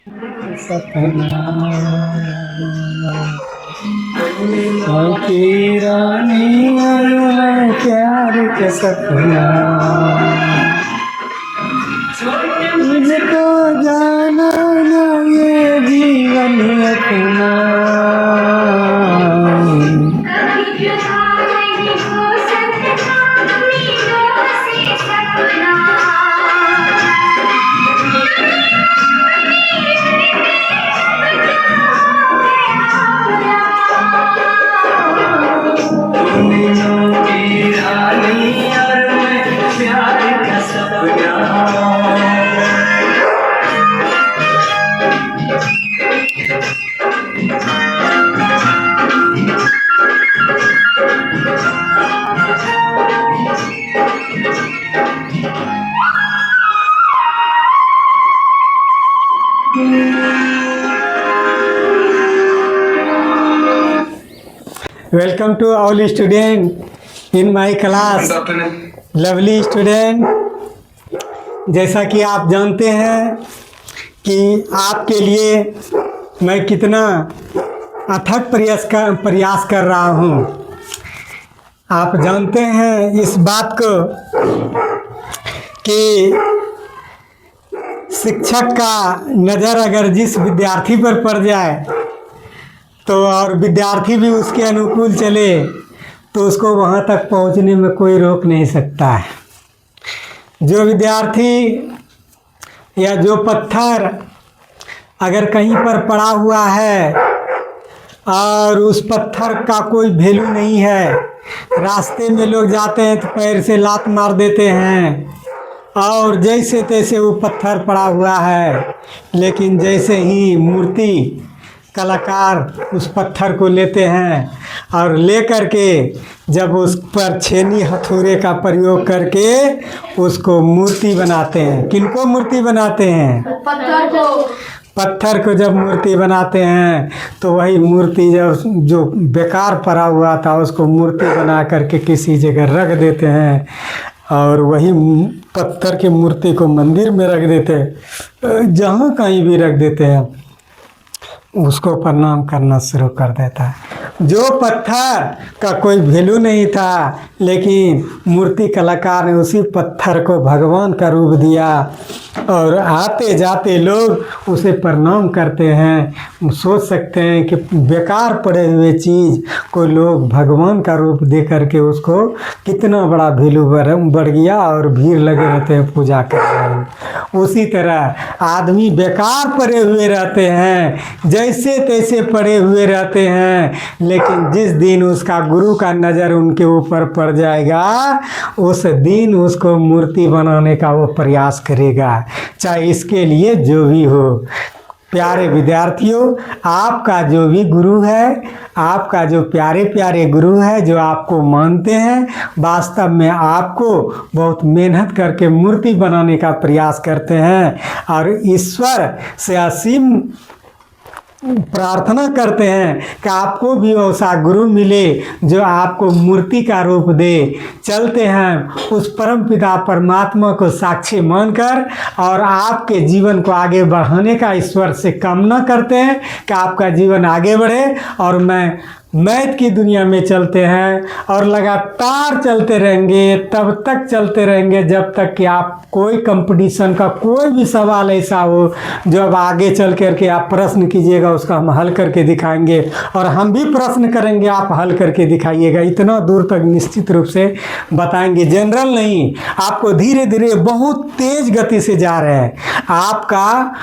सपना की रानी प्यार के सपना मुझको जाना ना ये जीवन अपना Welcome to all student in my class. Lovely student, जैसा कि आप जानते हैं कि आपके लिए मैं कितना अथक प्रयास कर रहा हूँ। आप जानते हैं इस बात को कि शिक्षक का नज़र अगर जिस विद्यार्थी पर पड़ जाए तो और विद्यार्थी भी उसके अनुकूल चले तो उसको वहाँ तक पहुँचने में कोई रोक नहीं सकता है। जो विद्यार्थी या जो पत्थर अगर कहीं पर पड़ा हुआ है और उस पत्थर का कोई वैल्यू नहीं है, रास्ते में लोग जाते हैं तो पैर से लात मार देते हैं और जैसे तैसे वो पत्थर पड़ा हुआ है, लेकिन जैसे ही मूर्ति कलाकार उस पत्थर को लेते हैं और ले करके जब उस पर छेनी हथौड़े का प्रयोग करके उसको मूर्ति बनाते हैं। किनको मूर्ति बनाते हैं? पत्थर को जब मूर्ति बनाते हैं तो वही मूर्ति जब जो बेकार पड़ा हुआ था उसको मूर्ति बना करके किसी जगह रख देते हैं और वही पत्थर की मूर्ति को मंदिर में रख देते हैं, जहाँ कहीं भी रख देते हैं, उसको प्रणाम करना शुरू कर देता है। जो पत्थर का कोई वैल्यू नहीं था, लेकिन मूर्ति कलाकार ने उसी पत्थर को भगवान का रूप दिया और आते जाते लोग उसे प्रणाम करते हैं। सोच सकते हैं कि बेकार पड़े हुए चीज़ को लोग भगवान का रूप दे करके उसको कितना बड़ा वैल्यू बढ़ गया और भीड़ लगे रहते हैं पूजा कर रहे हैं। उसी तरह आदमी बेकार पड़े हुए रहते हैं, जैसे तैसे पड़े हुए रहते हैं, लेकिन जिस दिन उसका गुरु का नज़र उनके ऊपर पड़ जाएगा उस दिन उसको मूर्ति बनाने का वो प्रयास करेगा, चाहे इसके लिए जो भी हो। प्यारे विद्यार्थियों, आपका जो भी गुरु है, आपका जो प्यारे प्यारे गुरु है जो आपको मानते हैं, वास्तव में आपको बहुत मेहनत करके मूर्ति बनाने का प्रयास करते हैं और ईश्वर से असीम प्रार्थना करते हैं कि आपको भी वैसा गुरु मिले जो आपको मूर्ति का रूप दे। चलते हैं उस परम पिता परमात्मा को साक्षी मानकर और आपके जीवन को आगे बढ़ाने का ईश्वर से कामना करते हैं कि आपका जीवन आगे बढ़े। और मैथ की दुनिया में चलते हैं और लगातार चलते रहेंगे, तब तक चलते रहेंगे जब तक कि आप कोई कंपटीशन का कोई भी सवाल ऐसा हो जो अब आगे चल करके आप प्रश्न कीजिएगा उसका हम हल करके दिखाएंगे और हम भी प्रश्न करेंगे, आप हल करके दिखाइएगा। इतना दूर तक निश्चित रूप से बताएंगे। जनरल नहीं, आपको धीरे धीरे बहुत तेज गति से जा रहे हैं। आपका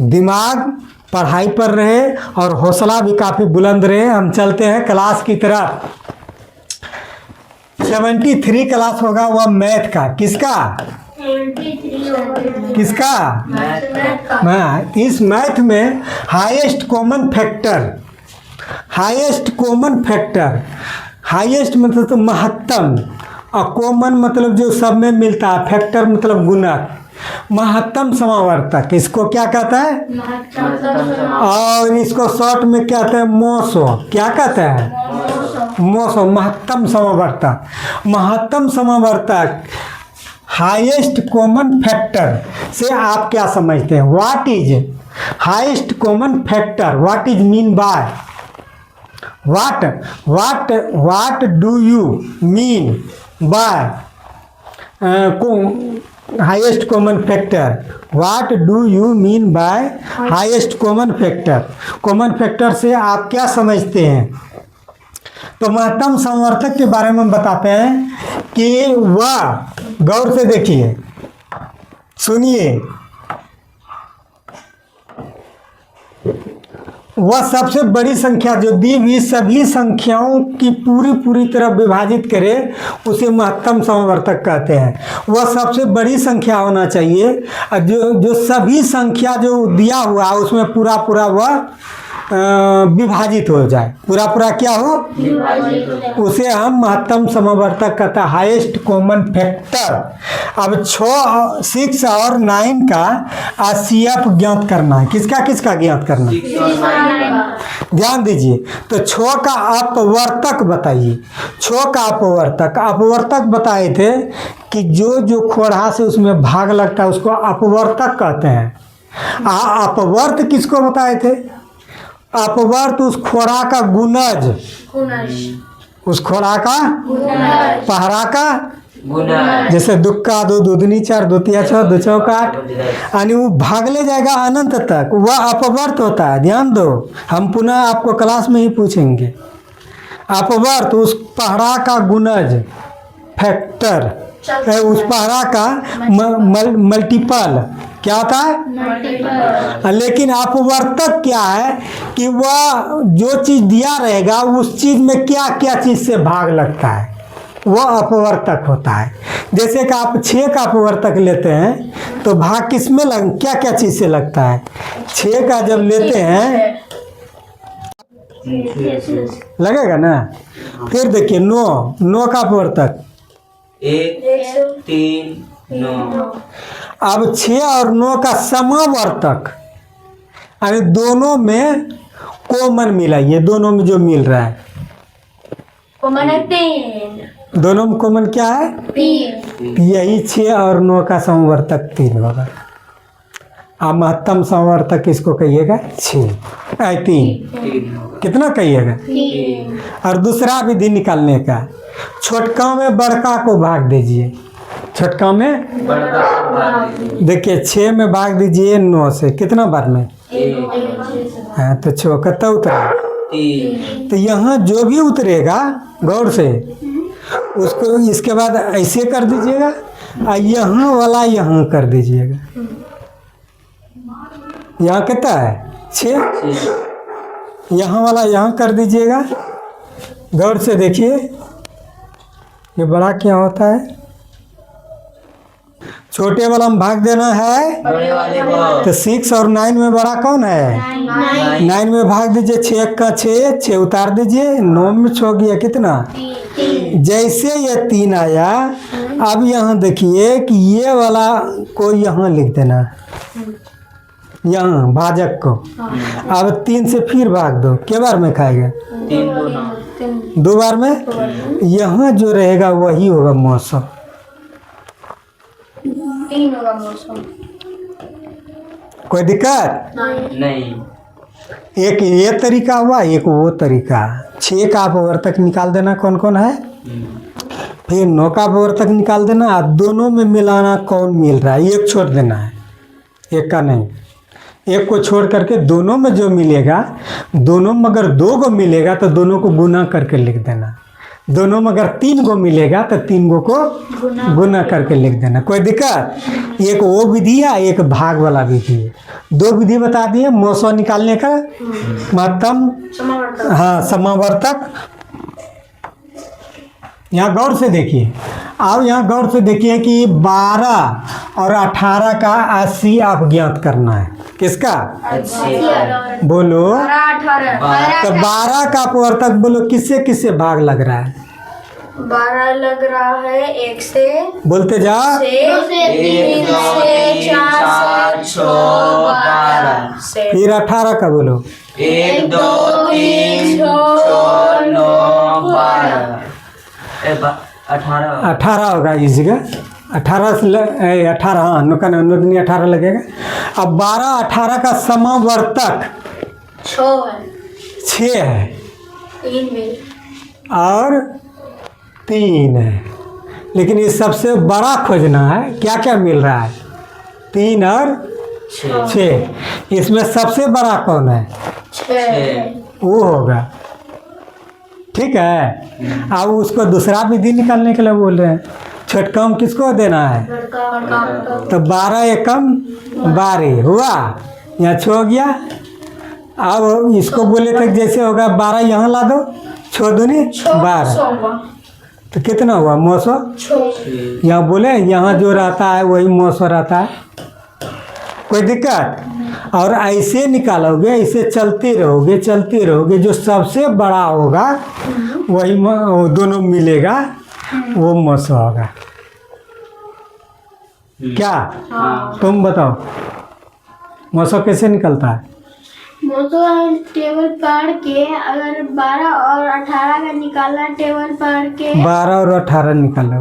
दिमाग पढ़ाई पर रहे और हौसला भी काफ़ी बुलंद रहे। हम चलते हैं क्लास की तरफ। 73 क्लास होगा वह मैथ का। किसका? 73 किसका? मैथ। इस मैथ में highest common factor, highest common factor, highest मतलब तो महत्तम और कॉमन मतलब जो सब में मिलता है, फैक्टर मतलब गुणक। महत्तम समावर्तक इसको क्या कहता है? और इसको शॉर्ट में क्या कहते हैं? मोसो। क्या कहता है? मोसो। महत्तम समावर्तक। महत्तम समावर्तक हाईएस्ट कॉमन फैक्टर से आप क्या समझते हैं? What is highest common factor what is mean by what do you mean by highest common factor what do you mean by highest common factor. Common factor से आप क्या समझते हैं? तो महत्तम समवर्तक के बारे में हम बताते हैं कि वह, गौर से देखिए, सुनिए, वह सबसे बड़ी संख्या जो दी हुई सभी संख्याओं की पूरी तरह विभाजित करे उसे महत्तम समवर्तक कहते हैं। वह सबसे बड़ी संख्या होना चाहिए जो सभी संख्या जो दिया हुआ है उसमें पूरा वह विभाजित हो जाए, पूरा क्या हो, उसे हम महत्तम समवर्तक कहते हैं, हाईएस्ट कॉमन फैक्टर। अब 6 और 9 का आरसीएफ ज्ञात करना है। किसका ज्ञात करना है? ध्यान दीजिए। तो 6 का अपवर्तक बताइए। 6 का अपवर्तक बताए थे कि जो खोड़ा से उसमें भाग लगता है उसको अपवर्तक कहते हैं। अपवर्त किसको बताए थे? अपवर्त उस खोड़ा का गुणज, उस खोड़ा का पहरा का गुणज, जैसे दुक्का 2 दूनी 4 2 तिया 6 2 चौका 8, यानी वो भागले जाएगा अनंत तक, वह अपवर्त होता है। ध्यान दो, हम पुनः आपको क्लास में ही पूछेंगे। अपवर्त उस पहरा का गुणज, फैक्टर, उस पहरा का मल्टीपल क्या होता है? लेकिन अपवर्तक क्या है कि वह जो चीज़ दिया रहेगा उस चीज़ में क्या क्या चीज़ से भाग लगता है, वह अपवर्तक होता है। जैसे कि आप 6 का अपवर्तक लेते हैं तो भाग किस में क्या क्या चीज़ से लगता है? 6 का जब लेते हैं लगेगा ना। फिर देखिए 9 का अपवर्तक 1 3 9। अब 6 और 9 का समावर्तक, यानी दोनों में कॉमन मिलाइए, दोनों में जो मिल रहा है, कॉमन है 3, दोनों में कॉमन क्या है? 3। यही 6 और 9 का समवर्तक 3 होगा। आप महत्तम समवर्तक किसको कहिएगा? 3। कितना कहिएगा? 3। और दूसरा विधि निकालने का, छोटका में बड़का को भाग दीजिए। छोटका में देखिए 6 में भाग दीजिए 9 से, कितना बार में? 1। हाँ, तो 6 कितना उतरा? 3। तो यहाँ जो भी उतरेगा गौर से उसको इसके बाद ऐसे कर दीजिएगा और यहाँ वाला यहाँ कर दीजिएगा। यहाँ कितना है? 6। यहाँ वाला यहाँ कर दीजिएगा। गौर से देखिए, ये बड़ा क्या होता है? छोटे वाला में भाग देना है बड़े वाले को। तो 6 और 9 में बड़ा कौन है? 9 में भाग दीजिए, 6 का 6 उतार दीजिए, 9 में 6 गया कितना? 3। जैसे ये 3 आया, अब यहाँ देखिए कि ये वाला को यहाँ लिख देना, यहाँ भाजक को। अब 3 से फिर भाग दो, क्या बार में खाएगा? 3 2 बार में। यहाँ जो रहेगा वही होगा मौसम। 3 होगा मौसम। कोई दिक्कत नहीं। एक ये तरीका हुआ, एक वो तरीका। 6 का अपवर्तक निकाल देना कौन कौन है, फिर 9 का अपवर्तक निकाल देना, दोनों में मिलाना कौन मिल रहा है, एक छोड़ देना है, एक का नहीं। एक को छोड़ करके दोनों में जो मिलेगा, दोनों में अगर 2 को मिलेगा तो दोनों को गुना करके लिख देना। दोनों में अगर 3 को मिलेगा तो 3 को गुना करके लिख देना। कोई दिक्कत? एक वो विधि है, एक भाग वाला विधि है। 2 विधि बता दिए मौसम निकालने का, महत्तम समावर्तक। यहाँ गौर से देखिए, अब यहाँ गौर से देखिए कि 12 और 18 का 80 आप ज्ञात करना है। किसका? बोलो। 18। तो 12 का अपवर्तक बोलो किससे किससे भाग लग रहा है? 12 लग रहा है 1 से, बोलते जाओ। 2 से, 3 से, 4 से, 12 से। फिर 18 का बोलो। 1 2 3 4 9 12। 18 18 होगा इस जगह, 18 से 18, हाँ नोदनी 18 लगेगा। अब 12 18 का समावर्तक 6 है, 6 है 3 में और 3 है, लेकिन ये सबसे बड़ा खोजना है। क्या क्या मिल रहा है? 3 और 6। इसमें सबसे बड़ा कौन है? 6 वो होगा। ठीक है। अब उसको दूसरा विधि निकालने के लिए बोल रहे हैं। छोटकम किसको देना है? तो 12 एकम 12 हुआ, यहाँ 6 हो गया। अब इसको बोले थे जैसे होगा 12 यहाँ ला दो, 6 दूनी 12, तो कितना हुआ? 900। यहाँ बोले यहाँ जो रहता है वही 900 रहता है, कोई दिक्कत? और ऐसे निकालोगे, ऐसे चलते रहोगे, जो सबसे बड़ा होगा वही दोनों मिलेगा, वो 900 होगा। क्या तुम बताओ 900 कैसे निकलता है? वो तो टेबल पढ़ के अगर 12 और 18 का निकालना, टेबल पढ़ के 12 और 18 निकालो।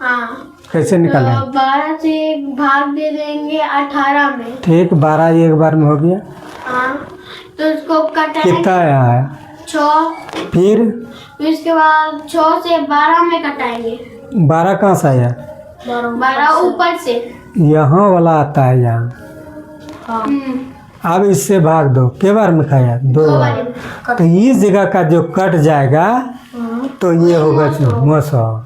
हाँ, कैसे तो निकालें? 12 से एक भाग दे देंगे 18 में। ठीक, 12 एक बार में हो गया। हाँ, तो उसको कटाएंगे कितना आया? 6। फिर इसके बाद 6 से 12 में कटाएंगे। 12 कहाँ से आया? 12 ऊपर से। यहाँ वाला आता है यहाँ। हम्म, अब इससे भाग दो, के बार में खाया? 2 बार। तो इस जगह का जो कट जाएगा तो ये होगा 900।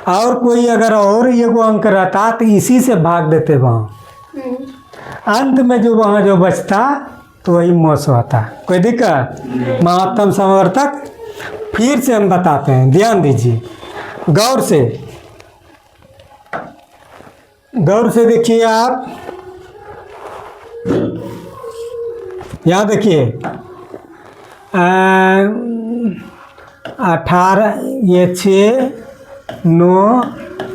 और कोई अगर और ये वो अंक रहता तो इसी से भाग देते वहाँ, अंत में जो वहाँ जो बचता तो वही 900 आता। कोई दिक्कत? महत्तम समावर्तक फिर से हम बताते हैं, ध्यान दीजिए, गौर से देखिए आप। यहाँ देखिए 18, ये 6 9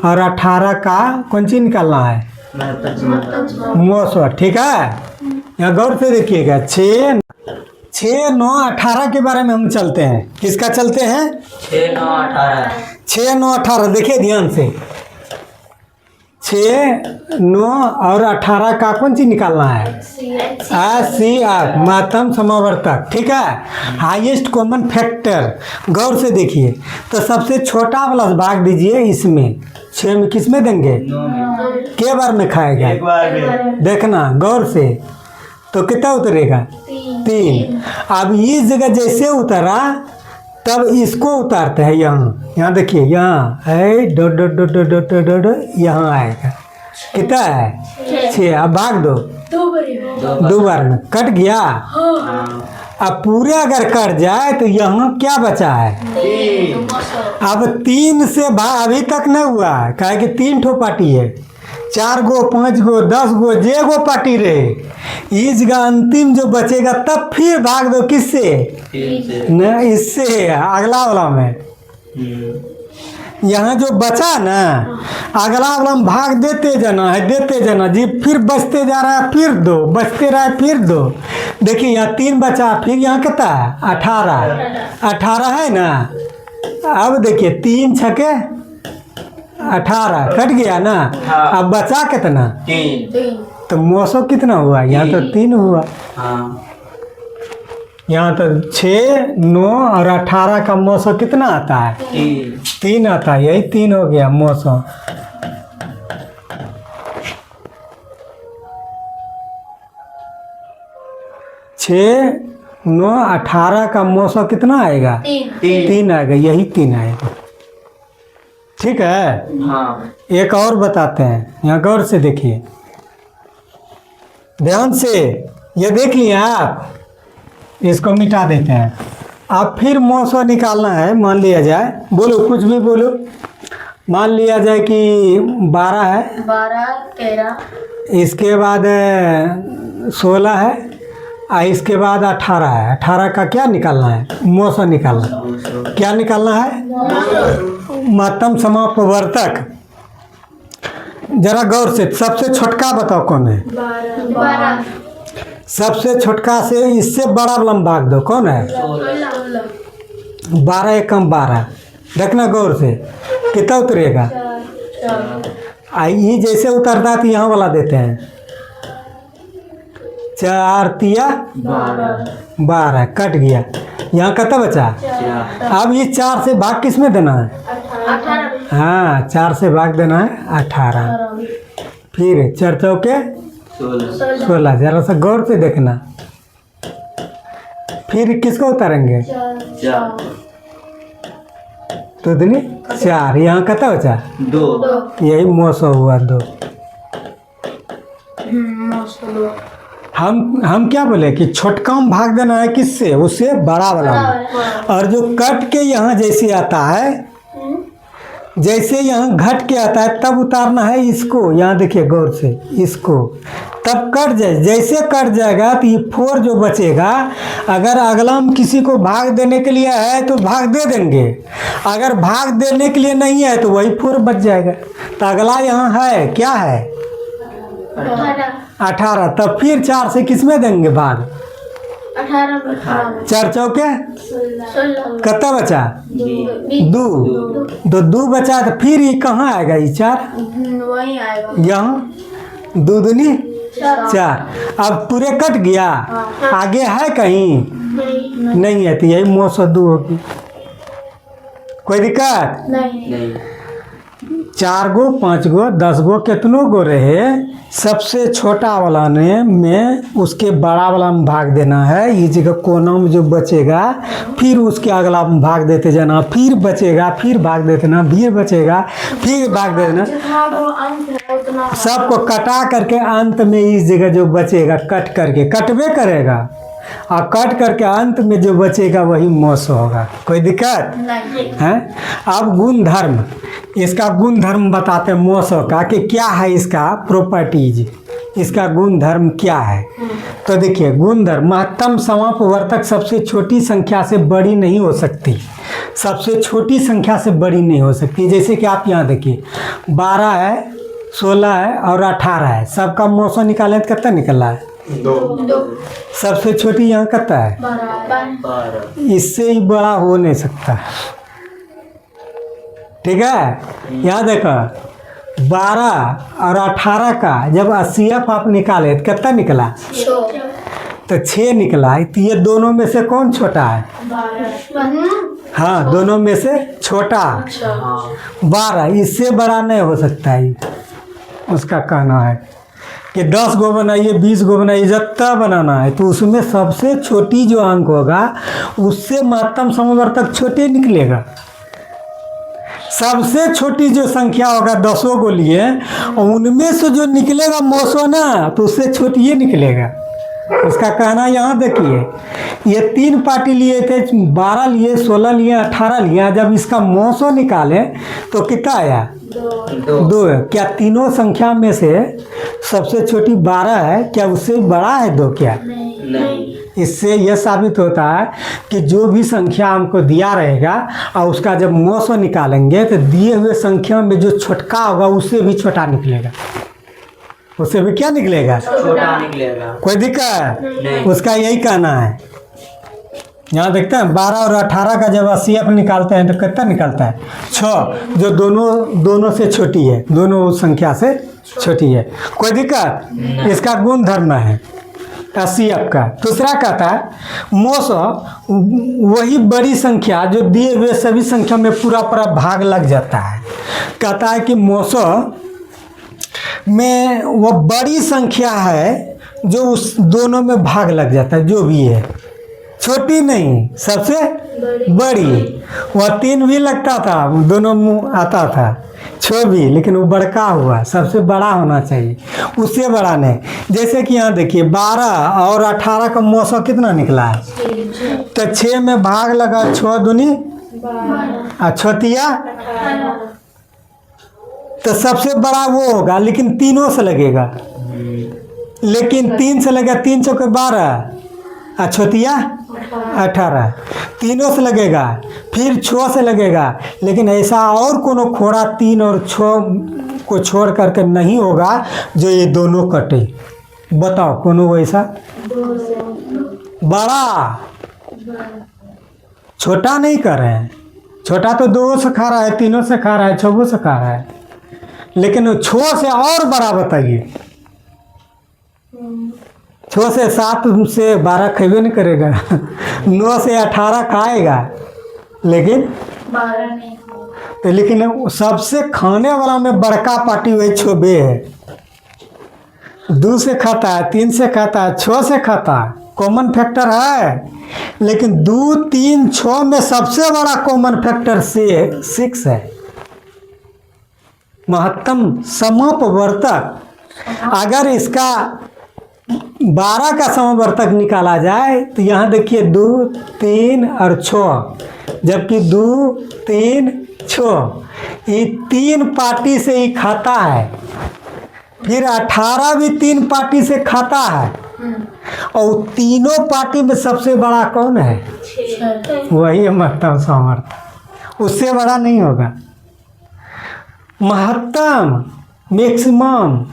और 18 का कौन चीज निकालना है? 900। ठीक है, यहाँ गौर से देखिएगा। 6 9 18 के बारे में हम चलते हैं। किसका चलते हैं? 6 9 18। 6 9 18 देखिए ध्यान से। 6 9 और 18 का कौन चीज निकालना है? CR महत्तम समावर्तक। ठीक है, हाईएस्ट कॉमन फैक्टर। गौर से देखिए, तो सबसे छोटा वाला भाग दीजिए इसमें। 6 में किस में देंगे? के बार में खाएगा? एक बार में। देखना गौर से, तो कितना उतरेगा? 3। अब इस जगह जैसे उतरा तब इसको उतारते हैं यहाँ देखिए, यहाँ है dot dot dot dot dot dot dot, यहाँ आएगा। कितना है? 6। अब भाग दो, 2 बार में कट गया। अब पूरे अगर कट जाए तो यहाँ क्या बचा है? 3। अब 3 से अभी तक नहीं हुआ है, काहे कि 3 ठो पार्टी है। 4 गो 5 गो 10 गो जे गो पार्टी रहे, इस जगह अंतिम जो बचेगा तब फिर भाग दो। किससे? न इससे अगला वाला में। यहाँ जो बचा ना, अगला वाला में भाग देते जाना जी, फिर बचते जा रहा है, फिर 2 बचते रहा है, फिर 2। देखिए यहाँ 3 बचा, फिर यहाँ कितना है? 18 है ना। अब देखिए 3 छके 18 कट गया ना। अब बचा कितना? 3। तो 900 कितना हुआ? यहाँ तो 3 हुआ। यहाँ तो 6 9 और 18 का 900 कितना आता है? 3 आता है। यही 3 हो गया 900। छः 9 18 का 900 कितना आएगा? 3 आएगा। यही 3 आएगा। ठीक है। एक और बताते हैं, यहाँ गौर से देखिए, ध्यान से। ये देख लिए आप, इसको मिटा देते हैं। अब फिर 900 निकालना है। मान लिया जाए, बोलो कुछ भी बोलो, मान लिया जाए कि 12 है, 12 13, इसके बाद 16 है, और इसके बाद 18 है। 18 का क्या निकालना है? 900 निकालना। क्या निकालना है? महत्तम समापवर्तक। जरा गौर से, सबसे छोटका बताओ कौन है? 12 सबसे छोटका से इससे बड़ा वाला में भाग दो, कौन है? 12 एकम 12। देखना गौर से, कितना उतरेगा? ये जैसे उतरता है तो यहाँ वाला देते हैं 4 तिया 12 कट गया। यहाँ कितना बचा? अब ये 4 से भाग किस में देना है? 18 हाँ 4 से भाग देना है 18। फिर 4 चौके 16। जरा सा गौर से देखना। फिर किसको उतारेंगे? तो दुनी 4। यहाँ कितना बचा? 2 यही मौसम हुआ 2। हम क्या बोले कि छोटका में भाग देना है किससे? उससे बड़ा वाला में। और जो कट के यहाँ जैसे आता है, जैसे यहाँ घट के आता है तब उतारना है इसको। यहाँ देखिए गौर से, इसको तब कट जाए। जैसे कट जाएगा तो ये 4 जो बचेगा, अगर अगला में किसी को भाग देने के लिए है तो भाग दे देंगे, अगर भाग देने के लिए नहीं है तो वही 4 बच जाएगा। तो अगला यहाँ है क्या है? 18। तब फिर 4 से किस में देंगे भाग? 18 4 चौके 16 कितना बचा? 2। तो 2 बचा तो फिर ये कहाँ आएगा? ये 4 वही आएगा। यहाँ 2 दूनी 4। अब पूरे कट गया, आगे है कहीं? नहीं है। तो यही मौसम 2 होगी। कोई दिक्कत? नहीं। 4 गो 5 गो 10 गो कितनों गो रहे, सबसे छोटा वाला ने में उसके बड़ा वाला में भाग देना है। ये जगह कोना में जो बचेगा फिर उसके अगला में भाग देते जाना, फिर बचेगा फिर भाग देते ना, फिर बचेगा फिर भाग दे देना। सबको कटा करके अंत में इस जगह जो बचेगा कट करके कटवे करेगा, और कट करके अंत में जो बचेगा वही मौसम होगा। कोई दिक्कत है? अब गुण धर्म, इसका गुण धर्म बताते हैं मौसम का कि क्या है इसका प्रॉपर्टीज, इसका गुण धर्म क्या है। तो देखिए गुण धर्म, महत्तम समापवर्तक सबसे छोटी संख्या से बड़ी नहीं हो सकती, सबसे छोटी संख्या से बड़ी नहीं हो सकती। जैसे कि आप यहाँ देखिए 12 है 16 है और 18 है, सबका मौसम निकाले तो कितना निकला है? 2 सबसे छोटी यहाँ कितना है? 12 इससे ही बड़ा हो नहीं सकता। ठीक है, यहाँ देखो 12 और 18 का जब 80 आप निकाले तो कितना निकला? तो 6 निकला। तो ये दोनों में से कौन छोटा है? हाँ दोनों में से छोटा 12, इससे बड़ा नहीं हो सकता है। उसका कहना है कि 10 गो बनाइए 20 गो बनाइए, जितना बनाना है तो उसमें सबसे छोटी जो अंक होगा उससे महत्तम समवर्तक छोटे निकलेगा। सबसे छोटी जो संख्या होगा 10 को लिए, और उनमें से जो निकलेगा मौसो ना तो उससे छोटी ये निकलेगा। उसका कहना यहाँ देखिए, ये 3 पार्टी लिए थे, 12 लिए 16 लिए 18 लिया, जब इसका मौसो निकाले तो कितना आया? 2 है। क्या तीनों संख्या में से सबसे छोटी 12 है? क्या उससे बड़ा है 2? क्या नहीं। इससे यह साबित होता है कि जो भी संख्या हमको दिया रहेगा और उसका जब मौसो निकालेंगे तो दिए हुए संख्या में जो छोटका होगा उससे भी छोटा निकलेगा, उससे भी क्या निकलेगा? छोटा निकलेगा। कोई दिक्कत नहीं। उसका यही कहना है। यहाँ देखते हैं 12 और 18 का जब 80 आप निकालते हैं तो कितना निकलता है? 6, जो दोनों से छोटी है, दोनों संख्या से छोटी है। कोई दिक्कत? इसका गुण धर्म है 80 का। दूसरा कहता है मौसो वही बड़ी संख्या जो दिए हुए सभी संख्या में पूरा भाग लग जाता है। कहता है कि मौसो में वो बड़ी संख्या है जो उस दोनों में भाग लग जाता है, जो भी है, छोटी नहीं सबसे बड़ी। वह 3 भी लगता था, दोनों मुँह आता था, 6 भी, लेकिन वो बड़का हुआ, सबसे बड़ा होना चाहिए, उससे बड़ा नहीं। जैसे कि यहाँ देखिए 12 और 18 का मौसम कितना निकला है? तो 6 में भाग लगा 6 दूनी और 6 तिया, तो सबसे बड़ा वो होगा, लेकिन तीनों से लगेगा, लेकिन 3 से लगेगा, 3 चौके 12 और 6 तिया 18, तीनों से लगेगा, फिर 6 से लगेगा। लेकिन ऐसा और कोनो खोड़ा 3 और 6 को छोड़ करके नहीं होगा जो ये दोनों कटे। बताओ कोनो वैसा? बड़ा, छोटा नहीं कर रहे हैं। छोटा तो 2 से खा रहा है, 3 से खा रहा है, 6 से खा रहा है, लेकिन छो से और बड़ा बताइए। छो से 7 से 12 खेबे नहीं करेगा 9 से 18 खाएगा, लेकिन 12 नहीं। तो लेकिन सबसे खाने वाला में बड़का पार्टी वही छोबे है। 2 से खाता है, 3 से खाता है, 6 से खाता है, कॉमन फैक्टर है। लेकिन 2, 3, 6 में सबसे बड़ा कॉमन फैक्टर से 6 है। महत्तम समवर्तक अगर इसका 12 का समवर्तक निकाला जाए तो यहाँ देखिए 2, 3 और 6, जबकि 2, 3, 6 ये 3 पार्टी से ही खाता है। फिर 18 भी 3 पार्टी से खाता है, और तीनों पार्टी में सबसे बड़ा कौन है? वही है महत्तम समवर्तक, उससे बड़ा नहीं होगा। महत्तम मैक्सिमम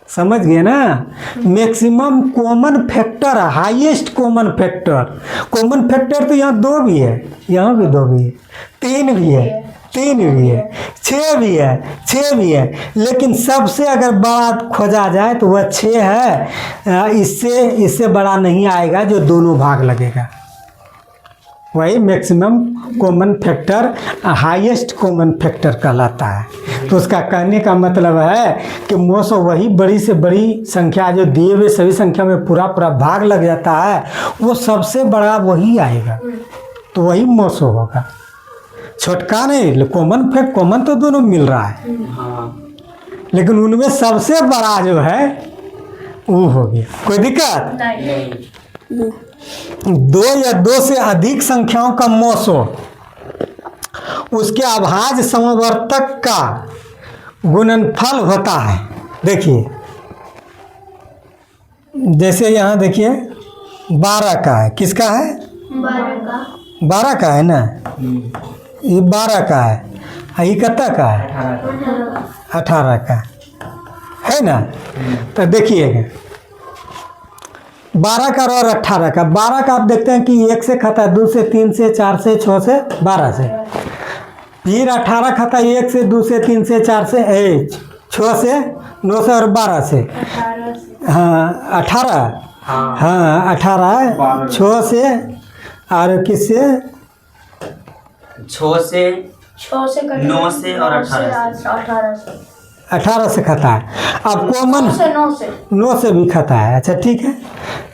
समझ गए ना? Maximum common factor, highest common factor. Common factor तो यहाँ 2 भी है, यहाँ भी 2 भी है, 3 भी है, 3 भी है, 6 भी है, 6 भी है। लेकिन सबसे अगर बड़ा खोजा जाए तो वह 6 है। इससे बड़ा नहीं आएगा जो दोनों भाग लगेगा। वही maximum common factor, highest common factor कहलाता है। तो उसका कहने का मतलब है कि मोसो वही बड़ी से बड़ी संख्या जो दिए हुए सभी संख्या में पूरा भाग लग जाता है, वो सबसे बड़ा वही आएगा, तो वही मोसो होगा। छोटका नहीं, कॉमन तो दोनों मिल रहा है, लेकिन उनमें सबसे बड़ा जो है वो हो गया। कोई दिक्कत नहीं। 2 या 2 से अधिक संख्याओं का मोसो उसके अभाज्य समवर्तक का गुणनफल होता है। देखिए जैसे यहाँ देखिए 12 का है, किसका है? 12 का है ना, ये 12 का है, ये कितना का है? 18 का है ना। तो देखिए 12 का और 18 का। 12 का आप देखते हैं कि 1 से खाता है, 2 से, 3 से, 4 से, 6 से, 12 से। फिर 18 खाता है 1 से, 2 से, 3 से, 4 से, 6 से, 9 से और 12 से। हाँ 18, हाँ 18, 6 से और किससे? 6 से, 9 से और 18 से खाता है। अब कॉमन 9 से भी खाता है। अच्छा ठीक है,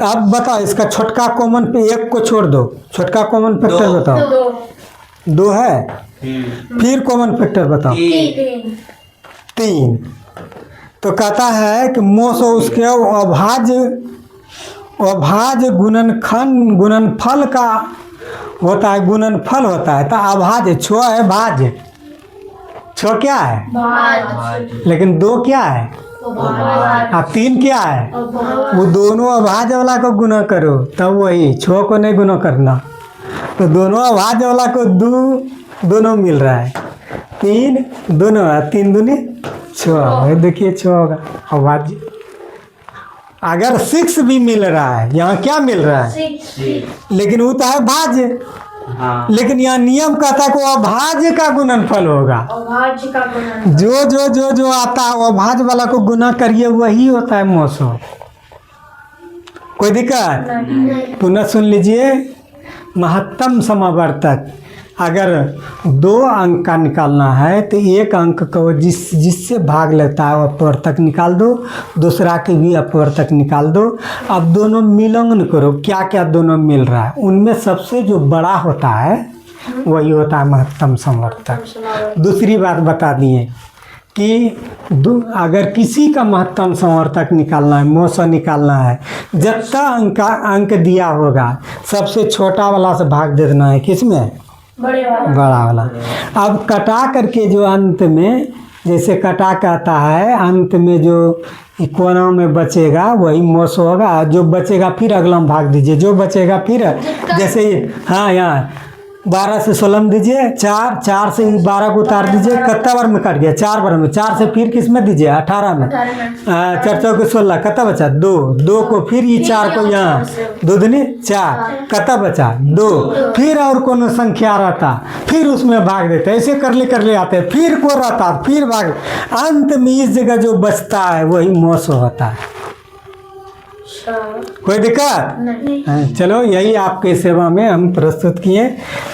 अब बताओ इसका छोटका कॉमन पे 1 को छोड़ दो, छोटका कॉमन फैक्टर बताओ। 2 है। फिर कॉमन फैक्टर बताओ। 3। तो कहता है कि मोसो उसके अभाज्य गुणनफल का होता है, गुणनफल होता है। तो अभाज्य 6 है, भाज्य 6 क्या है? लेकिन 2 क्या है? अब 3 क्या है? वो दोनों अभाज्य वाला को गुना करो तब वही, 6 को नहीं गुना करना। तो दोनों अभाज्य वाला को दोनों मिल रहा है, 3 दोनों, 3 दूनी 6। देखिए 6 होगा अभाज्य। अगर 6 भी मिल रहा है, यहाँ क्या मिल रहा है? लेकिन वो तो है भाज्य। लेकिन यहाँ नियम कहता है कि वो अभाज्य का गुणनफल होगा। जो आता है वो अभाज्य वाला को गुना करिए, वही होता है मोसो। कोई दिक्कत? पुनः सुन लीजिए। महत्तम समवर्तक अगर 2 अंक का निकालना है तो 1 अंक को जिससे भाग लेता है वो अपवर्तक निकाल दो, दूसरा के भी अपवर्तक निकाल दो। अब दोनों मिलान करो, क्या क्या दोनों मिल रहा है, उनमें सबसे जो बड़ा होता है वही होता है महत्तम समवर्तक। दूसरी बात बता दिए कि अगर किसी का महत्तम समवर्तक निकालना है, मोसो निकालना है, जितना अंक दिया होगा सबसे छोटा वाला से भाग दे देना है। किसमें? बड़ा वाला। अब कटा करके जो अंत में, जैसे कटा कहता है, अंत में जो कोना में बचेगा वही मोसो होगा। जो बचेगा फिर अगला में भाग दीजिए, जो बचेगा फिर, जैसे हाँ यहाँ 12 से 16 में दीजिए, 4 से 12 को उतार दीजिए, कितना बार में कट गया, 4 बार में, 4 से फिर किस में दीजिए, 18 में, 4 चौके 16, कितना बचा, 2 को फिर ये 4 को यहाँ 2 दूनी 4, कितना बचा 2, फिर और कोनो संख्या रहता फिर उसमें भाग देते, ऐसे कर ले आते, फिर को रहता फिर भाग, अंत में इस जगह जो बचता है वही मोस होता है। कोई दिक्कत नहीं। चलो, यही आपके सेवा में हम प्रस्तुत किए।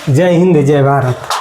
जय हिंद, जय भारत।